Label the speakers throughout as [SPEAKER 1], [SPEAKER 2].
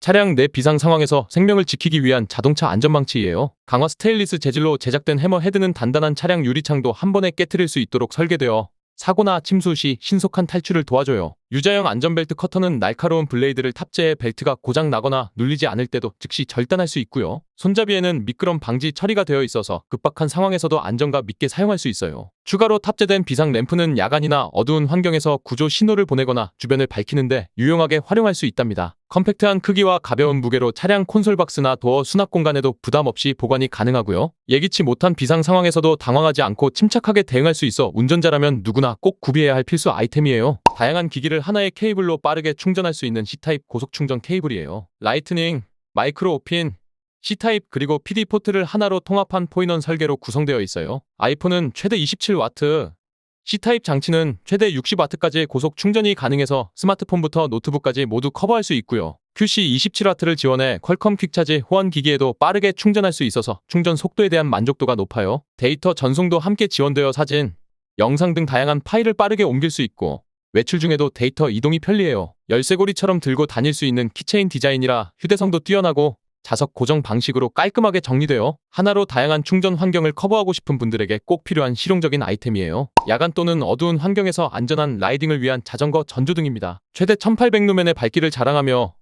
[SPEAKER 1] 차량 내 비상 상황에서 생명을 지키기 위한 자동차 안전망치예요. 강화 스테인리스 재질로 제작된 해머 헤드는 단단한 차량 유리창도 한 번에 깨트릴 수 있도록 설계되어 사고나 침수 시 신속한 탈출을 도와줘요. 유자형 안전벨트 커터는 날카로운 블레이드를 탑재해 벨트가 고장 나거나 눌리지 않을 때도 즉시 절단할 수 있고요. 손잡이에는 미끄럼 방지 처리가 되어 있어서 급박한 상황에서도 안정감 있게 사용할 수 있어요. 추가로 탑재된 비상 램프는 야간이나 어두운 환경에서 구조 신호를 보내거나 주변을 밝히는데 유용하게 활용할 수 있답니다. 컴팩트한 크기와 가벼운 무게로 차량 콘솔 박스나 도어 수납 공간에도 부담 없이 보관이 가능하고요. 예기치 못한 비상 상황에서도 당황하지 않고 침착하게 대응할 수 있어 운전자라면 누구나 꼭 구비해야 할 필수 아이템이에요. 다양한 기기를 하나의 케이블로 빠르게 충전할 수 있는 C타입 고속 충전 케이블이에요. 라이트닝, 마이크로 오핀, C타입 그리고 PD 포트를 하나로 통합한 포인원 설계로 구성되어 있어요. 아이폰은 최대 27W, C타입 장치는 최대 60W까지의 고속 충전이 가능해서 스마트폰부터 노트북까지 모두 커버할 수 있고요. QC 27W를 지원해 퀄컴 퀵차지 호환 기기에도 빠르게 충전할 수 있어서 충전 속도에 대한 만족도가 높아요. 데이터 전송도 함께 지원되어 사진, 영상 등 다양한 파일을 빠르게 옮길 수 있고 외출 중에도 데이터 이동이 편리해요. 열쇠고리처럼 들고 다닐 수 있는 키체인 디자인이라 휴대성도 뛰어나고 자석 고정 방식으로 깔끔하게 정리되어 하나로 다양한 충전 환경을 커버하고 싶은 분들에게 꼭 필요한 실용적인 아이템이에요. 야간 또는 어두운 환경에서 안전한 라이딩을 위한 자전거 전조등입니다. 최대 1800루멘의 밝기를 자랑하며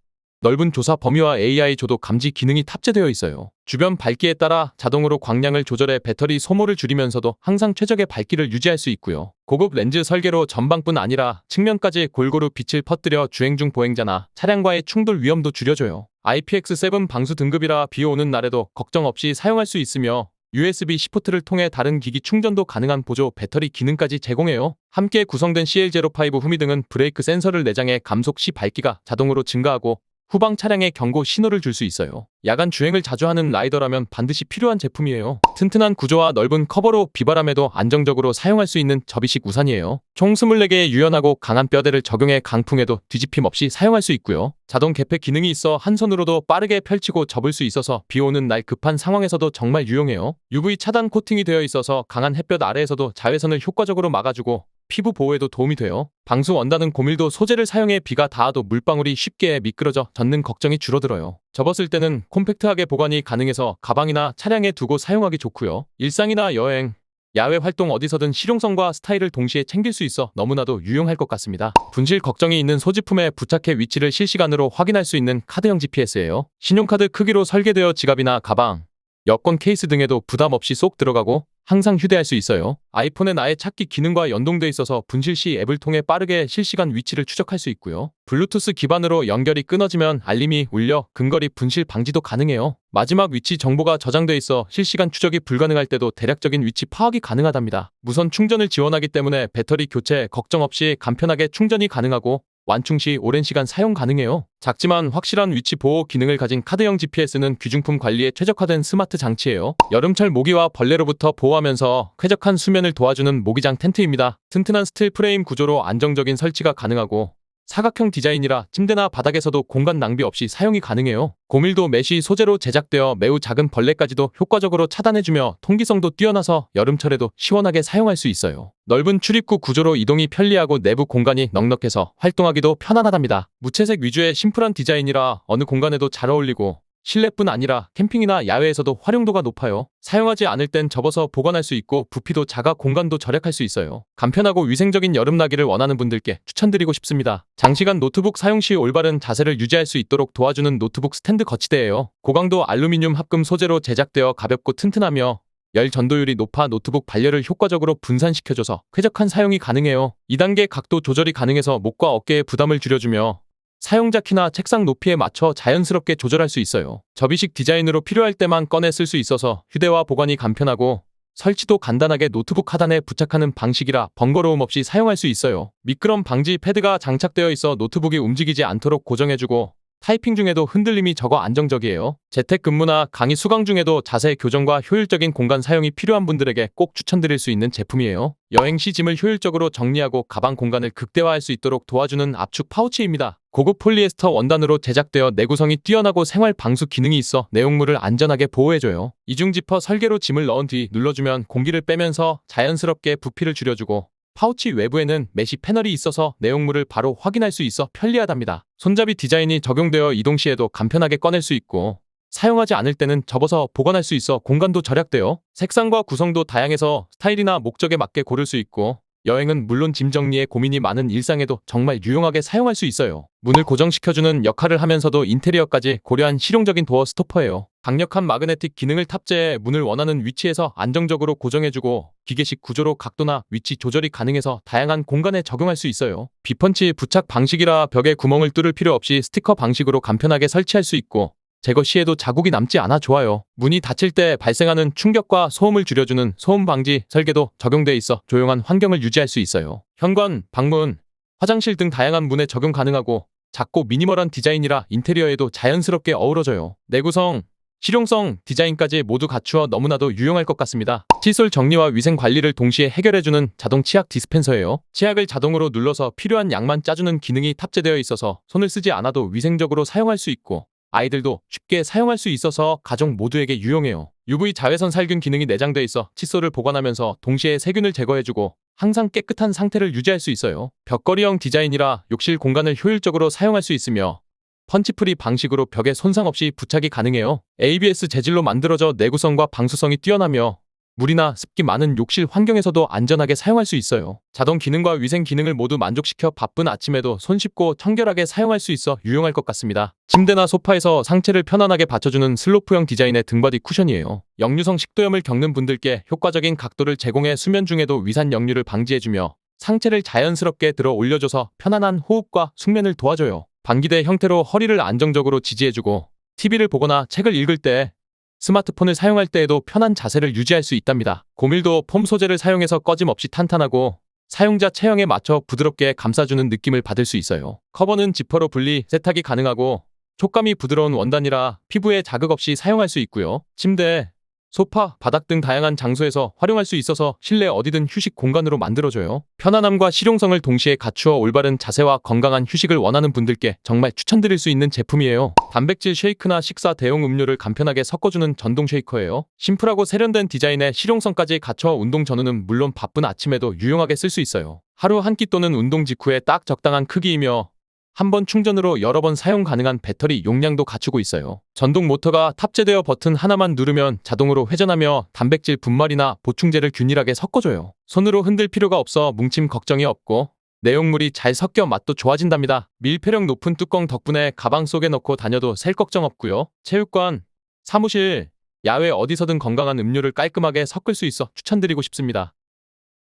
[SPEAKER 1] 넓은 조사 범위와 AI 조도 감지 기능이 탑재되어 있어요. 주변 밝기에 따라 자동으로 광량을 조절해 배터리 소모를 줄이면서도 항상 최적의 밝기를 유지할 수 있고요. 고급 렌즈 설계로 전방뿐 아니라 측면까지 골고루 빛을 퍼뜨려 주행 중 보행자나 차량과의 충돌 위험도 줄여줘요. IPX7 방수 등급이라 비 오는 날에도 걱정 없이 사용할 수 있으며 USB-C 포트를 통해 다른 기기 충전도 가능한 보조 배터리 기능까지 제공해요. 함께 구성된 CL05 후미등은 브레이크 센서를 내장해 감속 시 밝기가 자동으로 증가하고 후방 차량에 경고 신호를 줄 수 있어요. 야간 주행을 자주 하는 라이더라면 반드시 필요한 제품이에요. 튼튼한 구조와 넓은 커버로 비바람에도 안정적으로 사용할 수 있는 접이식 우산이에요. 총 24개의 유연하고 강한 뼈대를 적용해 강풍에도 뒤집힘 없이 사용할 수 있고요. 자동 개폐 기능이 있어 한 손으로도 빠르게 펼치고 접을 수 있어서 비 오는 날 급한 상황에서도 정말 유용해요. UV 차단 코팅이 되어 있어서 강한 햇볕 아래에서도 자외선을 효과적으로 막아주고 피부 보호에도 도움이 돼요. 방수 원단은 고밀도 소재를 사용해 비가 닿아도 물방울이 쉽게 미끄러져 젖는 걱정이 줄어들어요. 접었을 때는 콤팩트하게 보관이 가능해서 가방이나 차량에 두고 사용하기 좋고요. 일상이나 여행, 야외 활동 어디서든 실용성과 스타일을 동시에 챙길 수 있어 너무나도 유용할 것 같습니다. 분실 걱정이 있는 소지품에 부착해 위치를 실시간으로 확인할 수 있는 카드형 GPS예요. 신용카드 크기로 설계되어 지갑이나 가방, 여권 케이스 등에도 부담 없이 쏙 들어가고 항상 휴대할 수 있어요. 아이폰의 나의 찾기 기능과 연동돼 있어서 분실 시 앱을 통해 빠르게 실시간 위치를 추적할 수 있고요. 블루투스 기반으로 연결이 끊어지면 알림이 울려 근거리 분실 방지도 가능해요. 마지막 위치 정보가 저장돼 있어 실시간 추적이 불가능할 때도 대략적인 위치 파악이 가능하답니다. 무선 충전을 지원하기 때문에 배터리 교체 걱정 없이 간편하게 충전이 가능하고 완충 시 오랜 시간 사용 가능해요. 작지만 확실한 위치 보호 기능을 가진 카드형 GPS는 귀중품 관리에 최적화된 스마트 장치예요. 여름철 모기와 벌레로부터 보호하면서 쾌적한 수면을 도와주는 모기장 텐트입니다. 튼튼한 스틸 프레임 구조로 안정적인 설치가 가능하고 사각형 디자인이라 침대나 바닥에서도 공간 낭비 없이 사용이 가능해요. 고밀도 메쉬 소재로 제작되어 매우 작은 벌레까지도 효과적으로 차단해주며 통기성도 뛰어나서 여름철에도 시원하게 사용할 수 있어요. 넓은 출입구 구조로 이동이 편리하고 내부 공간이 넉넉해서 활동하기도 편안하답니다. 무채색 위주의 심플한 디자인이라 어느 공간에도 잘 어울리고 실내뿐 아니라 캠핑이나 야외에서도 활용도가 높아요. 사용하지 않을 땐 접어서 보관할 수 있고 부피도 작아 공간도 절약할 수 있어요. 간편하고 위생적인 여름나기를 원하는 분들께 추천드리고 싶습니다. 장시간 노트북 사용 시 올바른 자세를 유지할 수 있도록 도와주는 노트북 스탠드 거치대예요. 고강도 알루미늄 합금 소재로 제작되어 가볍고 튼튼하며 열 전도율이 높아 노트북 발열을 효과적으로 분산시켜줘서 쾌적한 사용이 가능해요. 2단계 각도 조절이 가능해서 목과 어깨의 부담을 줄여주며 사용자 키나 책상 높이에 맞춰 자연스럽게 조절할 수 있어요. 접이식 디자인으로 필요할 때만 꺼내 쓸 수 있어서 휴대와 보관이 간편하고 설치도 간단하게 노트북 하단에 부착하는 방식이라 번거로움 없이 사용할 수 있어요. 미끄럼 방지 패드가 장착되어 있어 노트북이 움직이지 않도록 고정해주고 타이핑 중에도 흔들림이 적어 안정적이에요. 재택근무나 강의 수강 중에도 자세 교정과 효율적인 공간 사용이 필요한 분들에게 꼭 추천드릴 수 있는 제품이에요. 여행 시 짐을 효율적으로 정리하고 가방 공간을 극대화할 수 있도록 도와주는 압축 파우치입니다. 고급 폴리에스터 원단으로 제작되어 내구성이 뛰어나고 생활 방수 기능이 있어 내용물을 안전하게 보호해줘요. 이중 지퍼 설계로 짐을 넣은 뒤 눌러주면 공기를 빼면서 자연스럽게 부피를 줄여주고 파우치 외부에는 메쉬 패널이 있어서 내용물을 바로 확인할 수 있어 편리하답니다. 손잡이 디자인이 적용되어 이동 시에도 간편하게 꺼낼 수 있고 사용하지 않을 때는 접어서 보관할 수 있어 공간도 절약돼요. 색상과 구성도 다양해서 스타일이나 목적에 맞게 고를 수 있고 여행은 물론 짐 정리에 고민이 많은 일상에도 정말 유용하게 사용할 수 있어요. 문을 고정시켜주는 역할을 하면서도 인테리어까지 고려한 실용적인 도어 스토퍼예요. 강력한 마그네틱 기능을 탑재해 문을 원하는 위치에서 안정적으로 고정해주고 기계식 구조로 각도나 위치 조절이 가능해서 다양한 공간에 적용할 수 있어요. 비펀치 부착 방식이라 벽에 구멍을 뚫을 필요 없이 스티커 방식으로 간편하게 설치할 수 있고 제거 시에도 자국이 남지 않아 좋아요. 문이 닫힐 때 발생하는 충격과 소음을 줄여주는 소음 방지 설계도 적용돼 있어 조용한 환경을 유지할 수 있어요. 현관, 방문, 화장실 등 다양한 문에 적용 가능하고 작고 미니멀한 디자인이라 인테리어에도 자연스럽게 어우러져요. 내구성, 실용성, 디자인까지 모두 갖추어 너무나도 유용할 것 같습니다. 칫솔 정리와 위생 관리를 동시에 해결해주는 자동 치약 디스펜서예요. 치약을 자동으로 눌러서 필요한 양만 짜주는 기능이 탑재되어 있어서 손을 쓰지 않아도 위생적으로 사용할 수 있고 아이들도 쉽게 사용할 수 있어서 가족 모두에게 유용해요. UV 자외선 살균 기능이 내장돼 있어 칫솔을 보관하면서 동시에 세균을 제거해주고 항상 깨끗한 상태를 유지할 수 있어요. 벽걸이형 디자인이라 욕실 공간을 효율적으로 사용할 수 있으며 펀치프리 방식으로 벽에 손상 없이 부착이 가능해요. ABS 재질로 만들어져 내구성과 방수성이 뛰어나며 물이나 습기 많은 욕실 환경에서도 안전하게 사용할 수 있어요. 자동 기능과 위생 기능을 모두 만족시켜 바쁜 아침에도 손쉽고 청결하게 사용할 수 있어 유용할 것 같습니다. 침대나 소파에서 상체를 편안하게 받쳐주는 슬로프형 디자인의 등받이 쿠션이에요. 역류성 식도염을 겪는 분들께 효과적인 각도를 제공해 수면 중에도 위산 역류를 방지해주며 상체를 자연스럽게 들어 올려줘서 편안한 호흡과 숙면을 도와줘요. 방귀대 형태로 허리를 안정적으로 지지해주고 TV를 보거나 책을 읽을 때 스마트폰을 사용할 때에도 편한 자세를 유지할 수 있답니다. 고밀도 폼 소재를 사용해서 꺼짐없이 탄탄하고 사용자 체형에 맞춰 부드럽게 감싸주는 느낌을 받을 수 있어요. 커버는 지퍼로 분리, 세탁이 가능하고 촉감이 부드러운 원단이라 피부에 자극 없이 사용할 수 있고요. 침대, 소파, 바닥 등 다양한 장소에서 활용할 수 있어서 실내 어디든 휴식 공간으로 만들어줘요. 편안함과 실용성을 동시에 갖추어 올바른 자세와 건강한 휴식을 원하는 분들께 정말 추천드릴 수 있는 제품이에요. 단백질 쉐이크나 식사 대용 음료를 간편하게 섞어주는 전동 쉐이커예요. 심플하고 세련된 디자인에 실용성까지 갖춰 운동 전후는 물론 바쁜 아침에도 유용하게 쓸 수 있어요. 하루 한 끼 또는 운동 직후에 딱 적당한 크기이며 한 번 충전으로 여러 번 사용 가능한 배터리 용량도 갖추고 있어요. 전동 모터가 탑재되어 버튼 하나만 누르면 자동으로 회전하며 단백질 분말이나 보충제를 균일하게 섞어줘요. 손으로 흔들 필요가 없어 뭉침 걱정이 없고 내용물이 잘 섞여 맛도 좋아진답니다. 밀폐력 높은 뚜껑 덕분에 가방 속에 넣고 다녀도 셀 걱정 없고요. 체육관, 사무실, 야외 어디서든 건강한 음료를 깔끔하게 섞을 수 있어 추천드리고 싶습니다.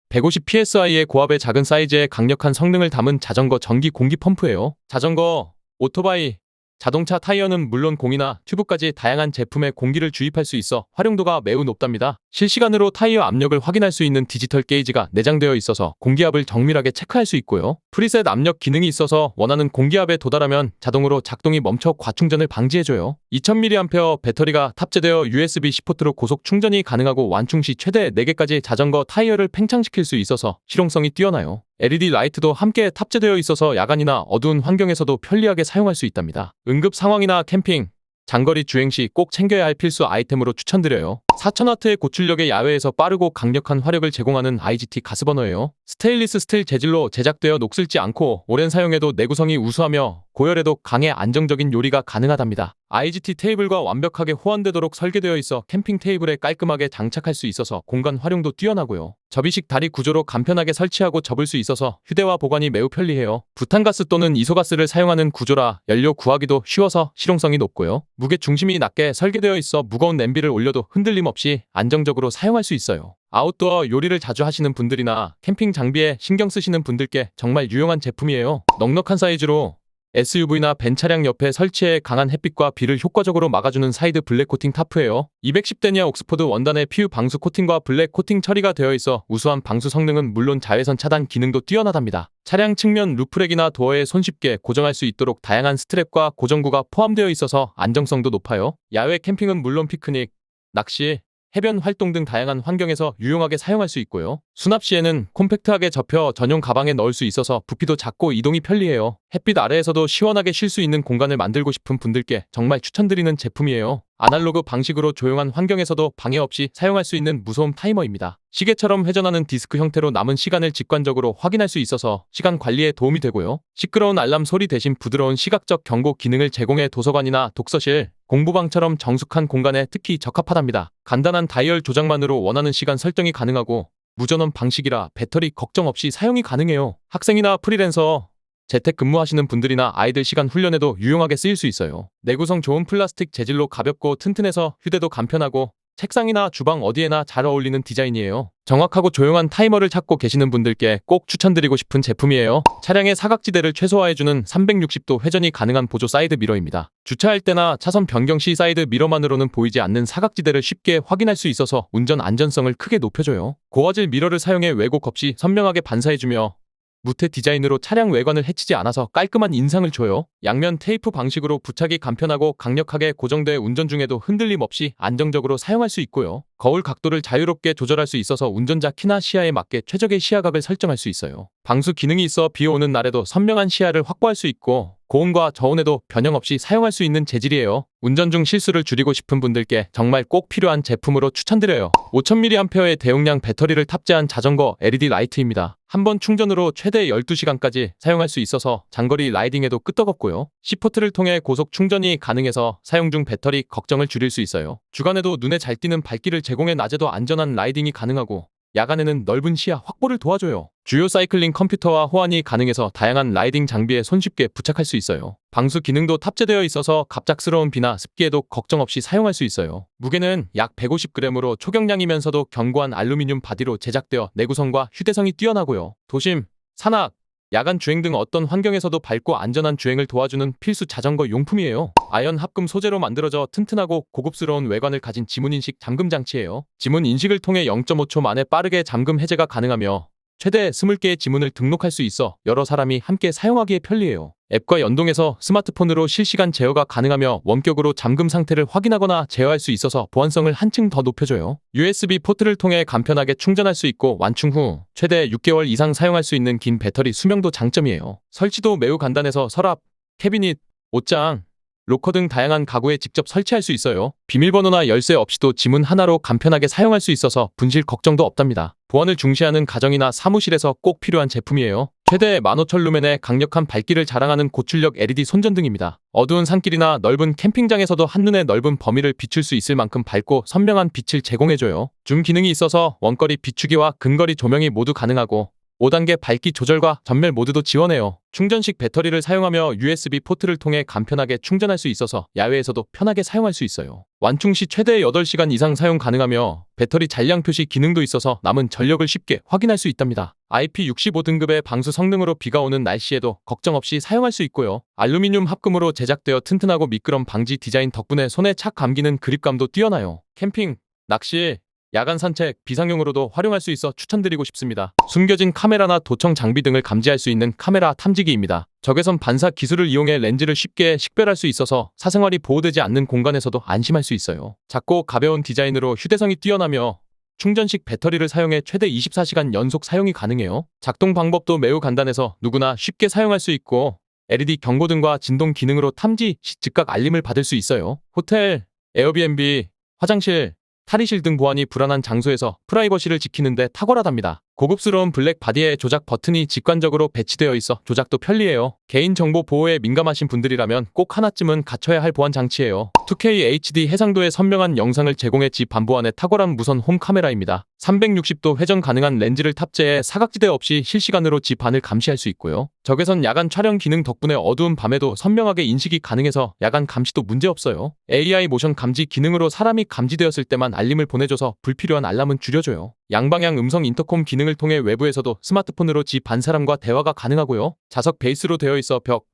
[SPEAKER 1] 150psi의 고압의 작은 사이즈에 강력한 성능을 담은 자전거 전기 공기 펌프예요. 자전거, 오토바이, 자동차 타이어는 물론 공이나 튜브까지 다양한 제품에 공기를 주입할 수 있어 활용도가 매우 높답니다. 실시간으로 타이어 압력을 확인할 수 있는 디지털 게이지가 내장되어 있어서 공기압을 정밀하게 체크할 수 있고요. 프리셋 압력 기능이 있어서 원하는 공기압에 도달하면 자동으로 작동이 멈춰 과충전을 방지해줘요. 2000mAh 배터리가 탑재되어 USB-C 포트로 고속 충전이 가능하고 완충 시 최대 4개까지 자전거 타이어를 팽창시킬 수 있어서 실용성이 뛰어나요. LED 라이트도 함께 탑재되어 있어서 야간이나 어두운 환경에서도 편리하게 사용할 수 있답니다. 응급 상황이나 캠핑, 장거리 주행 시 꼭 챙겨야 할 필수 아이템으로 추천드려요. 4000W의 고출력의 야외에서 빠르고 강력한 화력을 제공하는 IGT 가스버너예요. 스테인리스 스틸 재질로 제작되어 녹슬지 않고 오랜 사용에도 내구성이 우수하며 고열에도 강해 안정적인 요리가 가능하답니다. IGT 테이블과 완벽하게 호환되도록 설계되어 있어 캠핑 테이블에 깔끔하게 장착할 수 있어서 공간 활용도 뛰어나고요. 접이식 다리 구조로 간편하게 설치하고 접을 수 있어서 휴대와 보관이 매우 편리해요. 부탄가스 또는 이소가스를 사용하는 구조라 연료 구하기도 쉬워서 실용성이 높고요. 무게 중심이 낮게 설계되어 있어 무거운 냄비를 올려도 흔들림 없이 안정적으로 사용할 수 있어요. 아웃도어 요리를 자주 하시는 분들이나 캠핑 장비에 신경 쓰시는 분들께 정말 유용한 제품이에요. 넉넉한 사이즈로 SUV나 벤 차량 옆에 설치해 강한 햇빛과 비를 효과적으로 막아주는 사이드 블랙 코팅 타프예요. 210데니아 옥스포드 원단의 PU 방수 코팅과 블랙 코팅 처리가 되어 있어 우수한 방수 성능은 물론 자외선 차단 기능도 뛰어나답니다. 차량 측면 루프렉이나 도어에 손쉽게 고정할 수 있도록 다양한 스트랩과 고정구가 포함되어 있어서 안정성도 높아요. 야외 캠핑은 물론 피크닉, 낚시, 해변 활동 등 다양한 환경에서 유용하게 사용할 수 있고요. 수납 시에는 콤팩트하게 접혀 전용 가방에 넣을 수 있어서 부피도 작고 이동이 편리해요. 햇빛 아래에서도 시원하게 쉴 수 있는 공간을 만들고 싶은 분들께 정말 추천드리는 제품이에요. 아날로그 방식으로 조용한 환경에서도 방해 없이 사용할 수 있는 무소음 타이머입니다. 시계처럼 회전하는 디스크 형태로 남은 시간을 직관적으로 확인할 수 있어서 시간 관리에 도움이 되고요. 시끄러운 알람 소리 대신 부드러운 시각적 경고 기능을 제공해 도서관이나 독서실, 공부방처럼 정숙한 공간에 특히 적합하답니다. 간단한 다이얼 조작만으로 원하는 시간 설정이 가능하고 무전원 방식이라 배터리 걱정 없이 사용이 가능해요. 학생이나 프리랜서, 재택근무하시는 분들이나 아이들 시간 훈련에도 유용하게 쓰일 수 있어요. 내구성 좋은 플라스틱 재질로 가볍고 튼튼해서 휴대도 간편하고 책상이나 주방 어디에나 잘 어울리는 디자인이에요. 정확하고 조용한 타이머를 찾고 계시는 분들께 꼭 추천드리고 싶은 제품이에요. 차량의 사각지대를 최소화해주는 360도 회전이 가능한 보조 사이드 미러입니다. 주차할 때나 차선 변경 시 사이드 미러만으로는 보이지 않는 사각지대를 쉽게 확인할 수 있어서 운전 안전성을 크게 높여줘요. 고화질 미러를 사용해 왜곡 없이 선명하게 반사해주며 무태 디자인으로 차량 외관을 해치지 않아서 깔끔한 인상을 줘요. 양면 테이프 방식으로 부착이 간편하고 강력하게 고정돼 운전 중에도 흔들림 없이 안정적으로 사용할 수 있고요. 거울 각도를 자유롭게 조절할 수 있어서 운전자 키나 시야에 맞게 최적의 시야각을 설정할 수 있어요. 방수 기능이 있어 비 오는 날에도 선명한 시야를 확보할 수 있고 고온과 저온에도 변형 없이 사용할 수 있는 재질이에요. 운전 중 실수를 줄이고 싶은 분들께 정말 꼭 필요한 제품으로 추천드려요. 5000mAh의 대용량 배터리를 탑재한 자전거 LED 라이트입니다. 한 번 충전으로 최대 12시간까지 사용할 수 있어서 장거리 라이딩에도 끄떡없고요. C포트를 통해 고속 충전이 가능해서 사용 중 배터리 걱정을 줄일 수 있어요. 주간에도 눈에 잘 띄는 밝기를 제공해 낮에도 안전한 라이딩이 가능하고 야간에는 넓은 시야 확보를 도와줘요. 주요 사이클링 컴퓨터와 호환이 가능해서 다양한 라이딩 장비에 손쉽게 부착할 수 있어요. 방수 기능도 탑재되어 있어서 갑작스러운 비나 습기에도 걱정 없이 사용할 수 있어요. 무게는 약 150g으로 초경량이면서도 견고한 알루미늄 바디로 제작되어 내구성과 휴대성이 뛰어나고요. 도심, 산악, 야간 주행 등 어떤 환경에서도 밝고 안전한 주행을 도와주는 필수 자전거 용품이에요. 아연 합금 소재로 만들어져 튼튼하고 고급스러운 외관을 가진 지문인식 잠금 장치예요. 지문 인식을 통해 0.5초 만에 빠르게 잠금 해제가 가능하며 최대 20개의 지문을 등록할 수 있어 여러 사람이 함께 사용하기에 편리해요. 앱과 연동해서 스마트폰으로 실시간 제어가 가능하며 원격으로 잠금 상태를 확인하거나 제어할 수 있어서 보안성을 한층 더 높여줘요. USB 포트를 통해 간편하게 충전할 수 있고 완충 후 최대 6개월 이상 사용할 수 있는 긴 배터리 수명도 장점이에요. 설치도 매우 간단해서 서랍, 캐비닛, 옷장, 로커 등 다양한 가구에 직접 설치할 수 있어요. 비밀번호나 열쇠 없이도 지문 하나로 간편하게 사용할 수 있어서 분실 걱정도 없답니다. 보안을 중시하는 가정이나 사무실에서 꼭 필요한 제품이에요. 최대 15,000루멘의 강력한 밝기를 자랑하는 고출력 LED 손전등입니다. 어두운 산길이나 넓은 캠핑장에서도 한눈에 넓은 범위를 비출 수 있을 만큼 밝고 선명한 빛을 제공해줘요. 줌 기능이 있어서 원거리 비추기와 근거리 조명이 모두 가능하고 5단계 밝기 조절과 전멸 모드도 지원해요. 충전식 배터리를 사용하며 USB 포트를 통해 간편하게 충전할 수 있어서 야외에서도 편하게 사용할 수 있어요. 완충 시 최대 8시간 이상 사용 가능하며 배터리 잔량 표시 기능도 있어서 남은 전력을 쉽게 확인할 수 있답니다. IP65 등급의 방수 성능으로 비가 오는 날씨에도 걱정 없이 사용할 수 있고요. 알루미늄 합금으로 제작되어 튼튼하고 미끄럼 방지 디자인 덕분에 손에 착 감기는 그립감도 뛰어나요. 캠핑, 낚시, 야간 산책, 비상용으로도 활용할 수 있어 추천드리고 싶습니다. 숨겨진 카메라나 도청 장비 등을 감지할 수 있는 카메라 탐지기입니다. 적외선 반사 기술을 이용해 렌즈를 쉽게 식별할 수 있어서 사생활이 보호되지 않는 공간에서도 안심할 수 있어요. 작고 가벼운 디자인으로 휴대성이 뛰어나며 충전식 배터리를 사용해 최대 24시간 연속 사용이 가능해요. 작동 방법도 매우 간단해서 누구나 쉽게 사용할 수 있고 LED 경고등과 진동 기능으로 탐지 시 즉각 알림을 받을 수 있어요. 호텔, 에어비앤비, 화장실, 탈의실 등 보안이 불안한 장소에서 프라이버시를 지키는데 탁월하답니다. 고급스러운 블랙 바디에 조작 버튼이 직관적으로 배치되어 있어 조작도 편리해요. 개인정보 보호에 민감하신 분들이라면 꼭 하나쯤은 갖춰야 할 보안 장치예요. 2K HD 해상도의 선명한 영상을 제공해 집 반보안에 탁월한 무선 홈 카메라입니다. 360도 회전 가능한 렌즈를 탑재해 사각지대 없이 실시간으로 집 안을 감시할 수 있고요. 적외선 야간 촬영 기능 덕분에 어두운 밤에도 선명하게 인식이 가능해서 야간 감시도 문제없어요. AI 모션 감지 기능으로 사람이 감지되었을 때만 알림을 보내줘서 불필요한 알람은 줄여줘요. 양방향 음성 인터콤 기능을 통해 외부에서도 스마트폰으로 집 반사람과 대화가 가능하고요. 자석 베이스로 되어 있어 벽,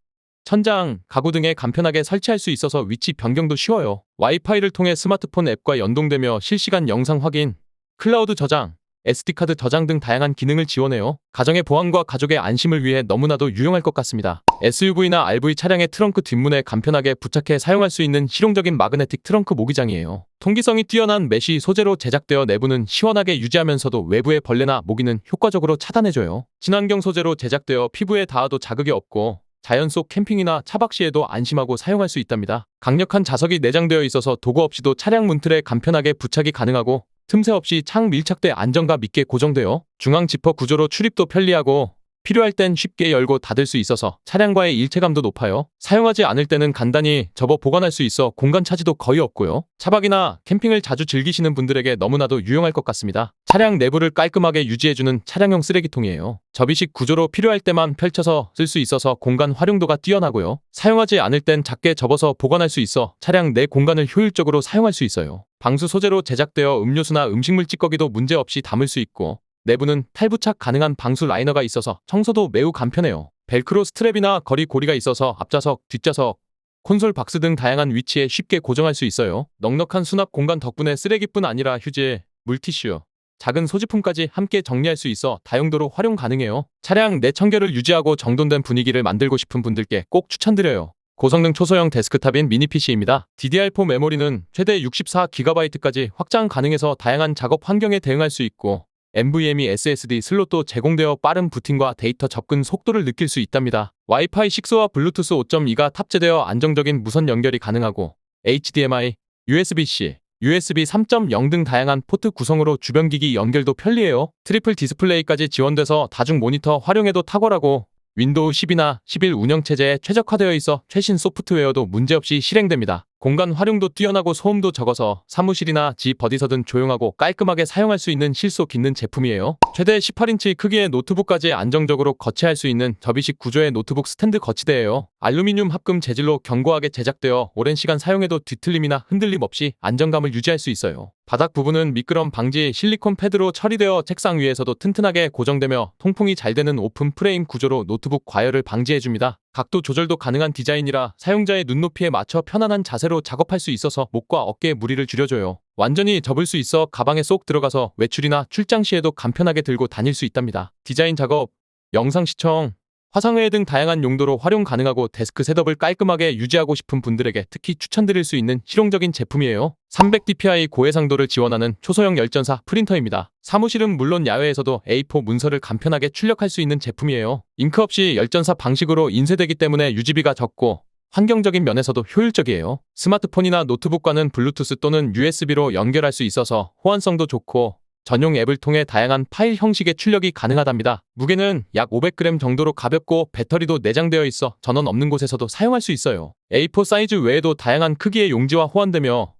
[SPEAKER 1] 천장, 가구 등에 간편하게 설치할 수 있어서 위치 변경도 쉬워요. 와이파이를 통해 스마트폰 앱과 연동되며 실시간 영상 확인, 클라우드 저장, SD카드 저장 등 다양한 기능을 지원해요. 가정의 보안과 가족의 안심을 위해 너무나도 유용할 것 같습니다. SUV나 RV 차량의 트렁크 뒷문에 간편하게 부착해 사용할 수 있는 실용적인 마그네틱 트렁크 모기장이에요. 통기성이 뛰어난 메쉬 소재로 제작되어 내부는 시원하게 유지하면서도 외부의 벌레나 모기는 효과적으로 차단해줘요. 친환경 소재로 제작되어 피부에 닿아도 자극이 없고 자연 속 캠핑이나 차박 시에도 안심하고 사용할 수 있답니다. 강력한 자석이 내장되어 있어서 도구 없이도 차량 문틀에 간편하게 부착이 가능하고 틈새 없이 창 밀착돼 안정감 있게 고정되어 중앙 지퍼 구조로 출입도 편리하고 필요할 땐 쉽게 열고 닫을 수 있어서 차량과의 일체감도 높아요. 사용하지 않을 때는 간단히 접어 보관할 수 있어 공간 차지도 거의 없고요. 차박이나 캠핑을 자주 즐기시는 분들에게 너무나도 유용할 것 같습니다. 차량 내부를 깔끔하게 유지해주는 차량용 쓰레기통이에요. 접이식 구조로 필요할 때만 펼쳐서 쓸 수 있어서 공간 활용도가 뛰어나고요. 사용하지 않을 땐 작게 접어서 보관할 수 있어 차량 내 공간을 효율적으로 사용할 수 있어요. 방수 소재로 제작되어 음료수나 음식물 찌꺼기도 문제없이 담을 수 있고 내부는 탈부착 가능한 방수 라이너가 있어서 청소도 매우 간편해요. 벨크로 스트랩이나 거리 고리가 있어서 앞좌석, 뒷좌석, 콘솔 박스 등 다양한 위치에 쉽게 고정할 수 있어요. 넉넉한 수납 공간 덕분에 쓰레기뿐 아니라 휴지, 물티슈, 작은 소지품까지 함께 정리할 수 있어 다용도로 활용 가능해요. 차량 내 청결을 유지하고 정돈된 분위기를 만들고 싶은 분들께 꼭 추천드려요. 고성능 초소형 데스크탑인 미니 PC입니다. DDR4 메모리는 최대 64GB까지 확장 가능해서 다양한 작업 환경에 대응할 수 있고 NVMe SSD 슬롯도 제공되어 빠른 부팅과 데이터 접근 속도를 느낄 수 있답니다. 와이파이 6와 블루투스 5.2가 탑재되어 안정적인 무선 연결이 가능하고 HDMI, USB-C, USB 3.0 등 다양한 포트 구성으로 주변 기기 연결도 편리해요. 트리플 디스플레이까지 지원돼서 다중 모니터 활용에도 탁월하고 윈도우 10이나 11 운영체제에 최적화되어 있어 최신 소프트웨어도 문제없이 실행됩니다. 공간 활용도 뛰어나고 소음도 적어서 사무실이나 집 어디서든 조용하고 깔끔하게 사용할 수 있는 실속 있는 제품이에요. 최대 18인치 크기의 노트북까지 안정적으로 거치할 수 있는 접이식 구조의 노트북 스탠드 거치대예요. 알루미늄 합금 재질로 견고하게 제작되어 오랜 시간 사용해도 뒤틀림이나 흔들림 없이 안정감을 유지할 수 있어요. 바닥 부분은 미끄럼 방지 실리콘 패드로 처리되어 책상 위에서도 튼튼하게 고정되며 통풍이 잘 되는 오픈 프레임 구조로 노트북 과열을 방지해줍니다. 각도 조절도 가능한 디자인이라 사용자의 눈높이에 맞춰 편안한 자세로 작업할 수 있어서 목과 어깨의 무리를 줄여줘요. 완전히 접을 수 있어 가방에 쏙 들어가서 외출이나 출장 시에도 간편하게 들고 다닐 수 있답니다. 디자인 작업, 영상 시청, 화상회의 등 다양한 용도로 활용 가능하고 데스크 셋업을 깔끔하게 유지하고 싶은 분들에게 특히 추천드릴 수 있는 실용적인 제품이에요. 300dpi 고해상도를 지원하는 초소형 열전사 프린터입니다. 사무실은 물론 야외에서도 A4 문서를 간편하게 출력할 수 있는 제품이에요. 잉크 없이 열전사 방식으로 인쇄되기 때문에 유지비가 적고 환경적인 면에서도 효율적이에요. 스마트폰이나 노트북과는 블루투스 또는 USB로 연결할 수 있어서 호환성도 좋고 전용 앱을 통해 다양한 파일 형식의 출력이 가능하답니다. 무게는 약 500g 정도로 가볍고 배터리도 내장되어 있어 전원 없는 곳에서도 사용할 수 있어요. A4 사이즈 외에도 다양한 크기의 용지와 호환되며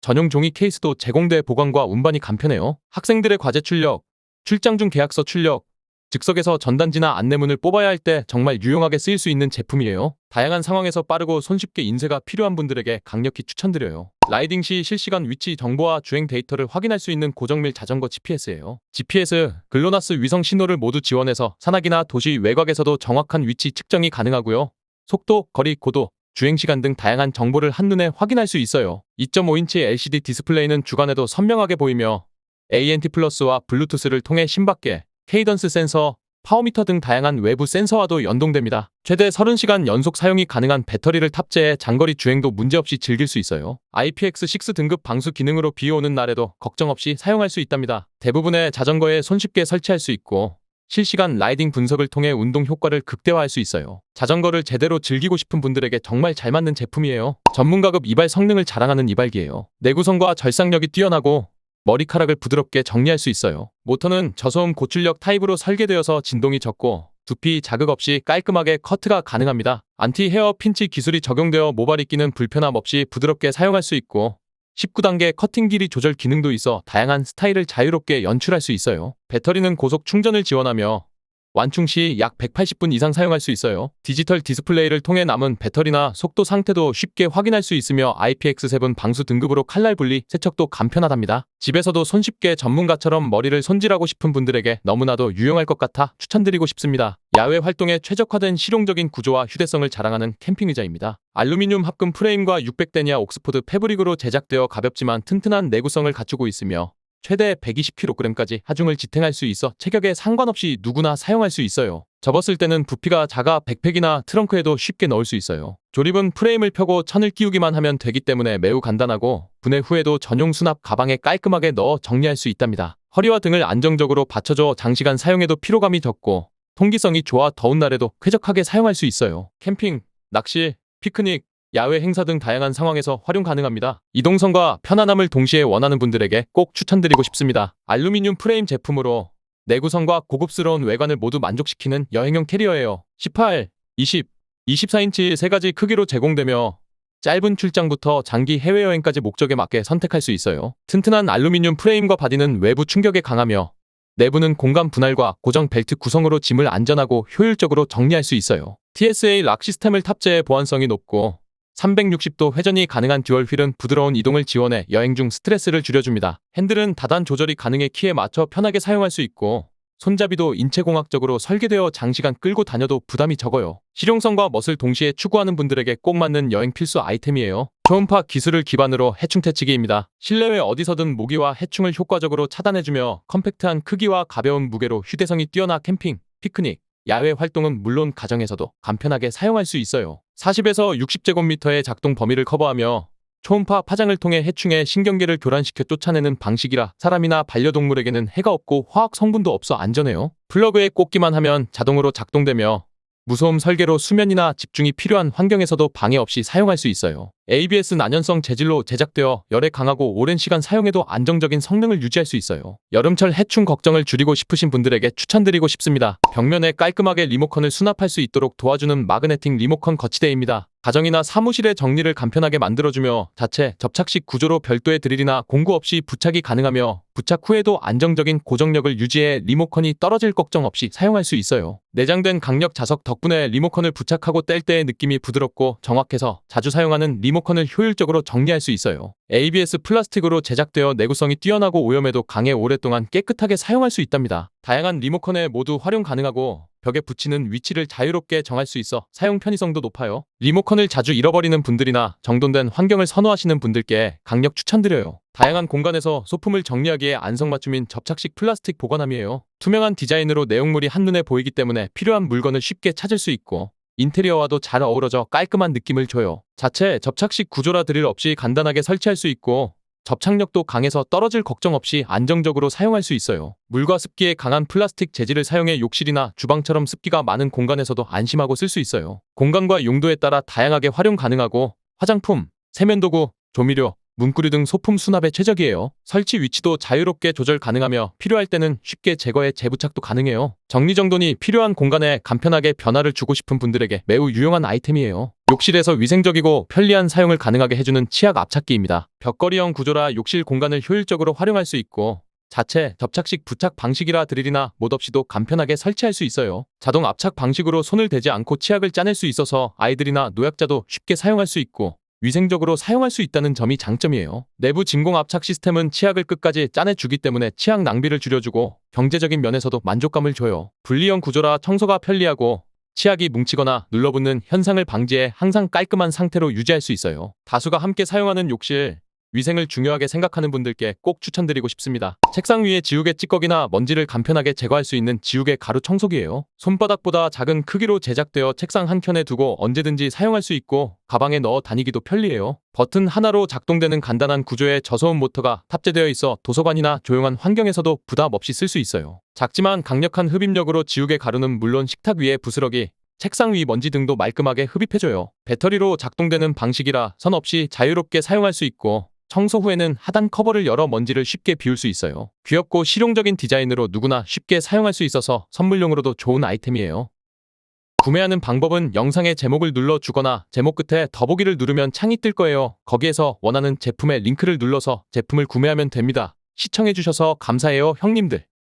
[SPEAKER 1] 전용 종이 케이스도 제공돼 보관과 운반이 간편해요. 학생들의 과제 출력, 출장 중 계약서 출력, 즉석에서 전단지나 안내문을 뽑아야 할 때 정말 유용하게 쓰일 수 있는 제품이에요. 다양한 상황에서 빠르고 손쉽게 인쇄가 필요한 분들에게 강력히 추천드려요. 라이딩 시 실시간 위치 정보와 주행 데이터를 확인할 수 있는 고정밀 자전거 GPS예요. GPS, 글로나스 위성 신호를 모두 지원해서 산악이나 도시 외곽에서도 정확한 위치 측정이 가능하고요. 속도, 거리, 고도, 주행시간 등 다양한 정보를 한눈에 확인할 수 있어요. 2.5인치 LCD 디스플레이는 주간에도 선명하게 보이며 ANT 플러스와 블루투스를 통해 심박계, 케이던스 센서, 파워미터 등 다양한 외부 센서와도 연동됩니다. 최대 30시간 연속 사용이 가능한 배터리를 탑재해 장거리 주행도 문제없이 즐길 수 있어요. IPX6 등급 방수 기능으로 비 오는 날에도 걱정 없이 사용할 수 있답니다. 대부분의 자전거에 손쉽게 설치할 수 있고 실시간 라이딩 분석을 통해 운동 효과를 극대화할 수 있어요. 자전거를 제대로 즐기고 싶은 분들에게 정말 잘 맞는 제품이에요. 전문가급 이발 성능을 자랑하는 이발기예요. 내구성과 절삭력이 뛰어나고 머리카락을 부드럽게 정리할 수 있어요. 모터는 저소음 고출력 타입으로 설계되어서 진동이 적고 두피 자극 없이 깔끔하게 커트가 가능합니다. 안티 헤어 핀치 기술이 적용되어 모발이 끼는 불편함 없이 부드럽게 사용할 수 있고 19단계 커팅 길이 조절 기능도 있어 다양한 스타일을 자유롭게 연출할 수 있어요. 배터리는 고속 충전을 지원하며 완충 시 약 180분 이상 사용할 수 있어요. 디지털 디스플레이를 통해 남은 배터리나 속도 상태도 쉽게 확인할 수 있으며 IPX7 방수 등급으로 칼날 분리, 세척도 간편하답니다. 집에서도 손쉽게 전문가처럼 머리를 손질하고 싶은 분들에게 너무나도 유용할 것 같아 추천드리고 싶습니다. 야외 활동에 최적화된 실용적인 구조와 휴대성을 자랑하는 캠핑 의자입니다. 알루미늄 합금 프레임과 600데니아 옥스포드 패브릭으로 제작되어 가볍지만 튼튼한 내구성을 갖추고 있으며 최대 120kg까지 하중을 지탱할 수 있어 체격에 상관없이 누구나 사용할 수 있어요. 접었을 때는 부피가 작아 백팩이나 트렁크에도 쉽게 넣을 수 있어요. 조립은 프레임을 펴고 천을 끼우기만 하면 되기 때문에 매우 간단하고 분해 후에도 전용 수납 가방에 깔끔하게 넣어 정리할 수 있답니다. 허리와 등을 안정적으로 받쳐줘 장시간 사용해도 피로감이 적고 통기성이 좋아 더운 날에도 쾌적하게 사용할 수 있어요. 캠핑, 낚시, 피크닉, 야외 행사 등 다양한 상황에서 활용 가능합니다. 이동성과 편안함을 동시에 원하는 분들에게 꼭 추천드리고 싶습니다. 알루미늄 프레임 제품으로 내구성과 고급스러운 외관을 모두 만족시키는 여행용 캐리어예요. 18, 20, 24인치 세 가지 크기로 제공되며 짧은 출장부터 장기 해외여행까지 목적에 맞게 선택할 수 있어요. 튼튼한 알루미늄 프레임과 바디는 외부 충격에 강하며 내부는 공간 분할과 고정 벨트 구성으로 짐을 안전하고 효율적으로 정리할 수 있어요. TSA 락 시스템을 탑재해 보안성이 높고 360도 회전이 가능한 듀얼 휠은 부드러운 이동을 지원해 여행 중 스트레스를 줄여줍니다. 핸들은 다단 조절이 가능해 키에 맞춰 편하게 사용할 수 있고 손잡이도 인체공학적으로 설계되어 장시간 끌고 다녀도 부담이 적어요. 실용성과 멋을 동시에 추구하는 분들에게 꼭 맞는 여행 필수 아이템이에요. 초음파 기술을 기반으로 해충 퇴치기입니다. 실내외 어디서든 모기와 해충을 효과적으로 차단해주며 컴팩트한 크기와 가벼운 무게로 휴대성이 뛰어나 캠핑, 피크닉, 야외 활동은 물론 가정에서도 간편하게 사용할 수 있어요. 40에서 60제곱미터의 작동 범위를 커버하며 초음파 파장을 통해 해충의 신경계를 교란시켜 쫓아내는 방식이라 사람이나 반려동물에게는 해가 없고 화학 성분도 없어 안전해요. 플러그에 꽂기만 하면 자동으로 작동되며 무소음 설계로 수면이나 집중이 필요한 환경에서도 방해 없이 사용할 수 있어요. ABS 난연성 재질로 제작되어 열에 강하고 오랜 시간 사용해도 안정적인 성능을 유지할 수 있어요. 여름철 해충 걱정을 줄이고 싶으신 분들에게 추천드리고 싶습니다. 벽면에 깔끔하게 리모컨을 수납할 수 있도록 도와주는 마그네틱 리모컨 거치대입니다. 가정이나 사무실의 정리를 간편하게 만들어주며 자체 접착식 구조로 별도의 드릴이나 공구 없이 부착이 가능하며 부착 후에도 안정적인 고정력을 유지해 리모컨이 떨어질 걱정 없이 사용할 수 있어요. 내장된 강력 자석 덕분에 리모컨을 부착하고 뗄 때의 느낌이 부드럽고 정확해서 자주 사용하는 리모컨을 효율적으로 정리할 수 있어요. ABS 플라스틱으로 제작되어 내구성이 뛰어나고 오염에도 강해 오랫동안 깨끗하게 사용할 수 있답니다. 다양한 리모컨에 모두 활용 가능하고 벽에 붙이는 위치를 자유롭게 정할 수 있어 사용 편의성도 높아요. 리모컨을 자주 잃어버리는 분들이나 정돈된 환경을 선호하시는 분들께 강력 추천드려요. 다양한 공간에서 소품을 정리하기에 안성맞춤인 접착식 플라스틱 보관함이에요. 투명한 디자인으로 내용물이 한눈에 보이기 때문에 필요한 물건을 쉽게 찾을 수 있고 인테리어와도 잘 어우러져 깔끔한 느낌을 줘요. 자체 접착식 구조라 드릴 없이 간단하게 설치할 수 있고 접착력도 강해서 떨어질 걱정 없이 안정적으로 사용할 수 있어요. 물과 습기에 강한 플라스틱 재질을 사용해 욕실이나 주방처럼 습기가 많은 공간에서도 안심하고 쓸 수 있어요. 공간과 용도에 따라 다양하게 활용 가능하고 화장품, 세면도구, 조미료, 문구류 등 소품 수납에 최적이에요. 설치 위치도 자유롭게 조절 가능하며 필요할 때는 쉽게 제거해 재부착도 가능해요. 정리정돈이 필요한 공간에 간편하게 변화를 주고 싶은 분들에게 매우 유용한 아이템이에요. 욕실에서 위생적이고 편리한 사용을 가능하게 해주는 치약 앞찾기입니다. 벽걸이형 구조라 욕실 공간을 효율적으로 활용할 수 있고 자체 접착식 부착 방식이라 드릴이나 못 없이도 간편하게 설치할 수 있어요. 자동 압착 방식으로 손을 대지 않고 치약을 짜낼 수 있어서 아이들이나 노약자도 쉽게 사용할 수 있고 위생적으로 사용할 수 있다는 점이 장점이에요. 내부 진공 압착 시스템은 치약을 끝까지 짜내주기 때문에 치약 낭비를 줄여주고 경제적인 면에서도 만족감을 줘요. 분리형 구조라 청소가 편리하고 치약이 뭉치거나 눌러붙는 현상을 방지해 항상 깔끔한 상태로 유지할 수 있어요. 다수가 함께 사용하는 욕실, 위생을 중요하게 생각하는 분들께 꼭 추천드리고 싶습니다. 책상 위에 지우개 찌꺼기나 먼지를 간편하게 제거할 수 있는 지우개 가루 청소기예요. 손바닥보다 작은 크기로 제작되어 책상 한켠에 두고 언제든지 사용할 수 있고 가방에 넣어 다니기도 편리해요. 버튼 하나로 작동되는 간단한 구조의 저소음 모터가 탑재되어 있어 도서관이나 조용한 환경에서도 부담 없이 쓸 수 있어요. 작지만 강력한 흡입력으로 지우개 가루는 물론 식탁 위에 부스러기, 책상 위 먼지 등도 말끔하게 흡입해줘요. 배터리로 작동되는 방식이라 선 없이 자유롭게 사용할 수 있고 청소 후에는 하단 커버를 열어 먼지를 쉽게 비울 수 있어요. 귀엽고 실용적인 디자인으로 누구나 쉽게 사용할 수 있어서 선물용으로도 좋은 아이템이에요. 구매하는 방법은 영상의 제목을 눌러주거나 제목 끝에 더보기를 누르면 창이 뜰 거예요. 거기에서 원하는 제품의 링크를 눌러서 제품을 구매하면 됩니다. 시청해주셔서 감사해요, 형님들.